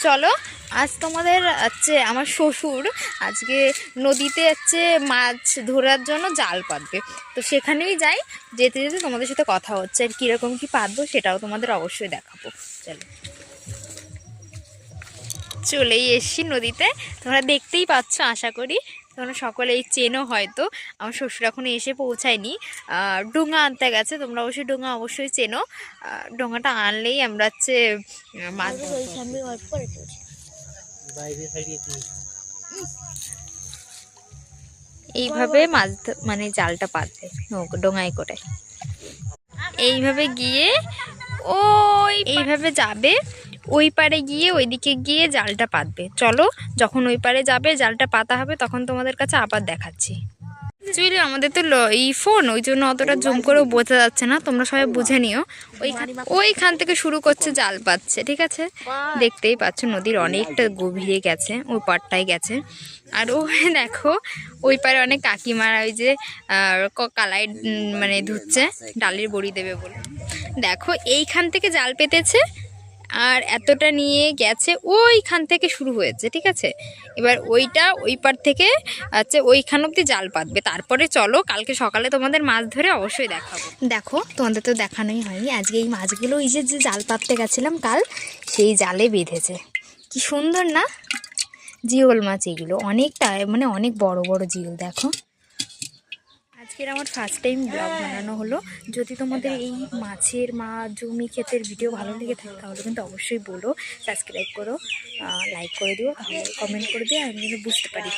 চলো আজ তোমাদের হচ্ছে আমার শ্বশুর আজকে নদীতে হচ্ছে মাছ ধরার জন্য জাল পাতবে, তো সেখানেই যাই। যেতে যেতে তোমাদের সাথে কথা হচ্ছে আর কীরকম কি পাতবো সেটাও তোমাদের অবশ্যই দেখাবো। চলো, চলেই এসছি নদীতে। তোমরা দেখতেই পাচ্ছ, আশা করি তোমরা সকলেই চেনো হয়তো। আমার শ্বশুর এখনো এসে পৌঁছায়নি, ডোঙা আনতে গেছে। তোমরা অবশ্যই ডোঙা অবশ্যই চেনো। ডোঙাটা আনলেই আমরা হচ্ছে মাছ এইভাবে মাছ মানে জালটা পাতবে ডোঙায় করে। এইভাবে গিয়ে এইভাবে যাবে, ওই পারে গিয়ে ওইদিকে গিয়ে জালটা পাতবে। চলো, যখন ওই পারে যাবে জালটা পাতা হবে তখন তোমাদের কাছে আবার দেখাচ্ছি। অ্যাকচুয়ালি আমাদের তো এই ফোন, ওই জন্য অতটা জুম করেও বোঝা যাচ্ছে না, তোমরা সবাই বুঝে নিও। ওইখান থেকে শুরু করছে জাল পাতছে, ঠিক আছে? দেখতেই পাচ্ছ নদীর অনেকটা গভীরে গেছে, ওই পাড়টায় গেছে। আর ও দেখো ওই পারে অনেক কাকিমারা ওই যে কালাই মানে ধুচ্ছে, ডালের বড়ি দেবে বলে। দেখো এইখান থেকে জাল পেতেছে আর এতটা নিয়ে গেছে, ওইখান থেকে শুরু হয়েছে, ঠিক আছে? এবার ওইটা ওই পার থেকে হচ্ছে ওইখান অব্দি জাল পাতবে। তারপরে চলো কালকে সকালে তোমাদের মাছ ধরে অবশ্যই দেখাবো। দেখো তোমাদের তো দেখানোই হয়নি, আজকে এই মাছগুলো ওই যে জাল পাততে গেছিলাম কাল, সেই জালে বেঁধেছে। কি সুন্দর না? জিওল মাছ এগুলো, অনেকটা মানে অনেক বড় বড় জিওল। দেখো আজকের আমার ফার্স্ট টাইম ব্লগ বানানো হলো। যদি তোমাদের এই মাছের জমি ক্ষেতের ভিডিও ভালো লেগে থাকে তাহলে কিন্তু অবশ্যই বলো, সাবস্ক্রাইব করো, লাইক করে দিও, তাহলে কমেন্ট করে দিও, আমি কিন্তু বুঝতে পারি।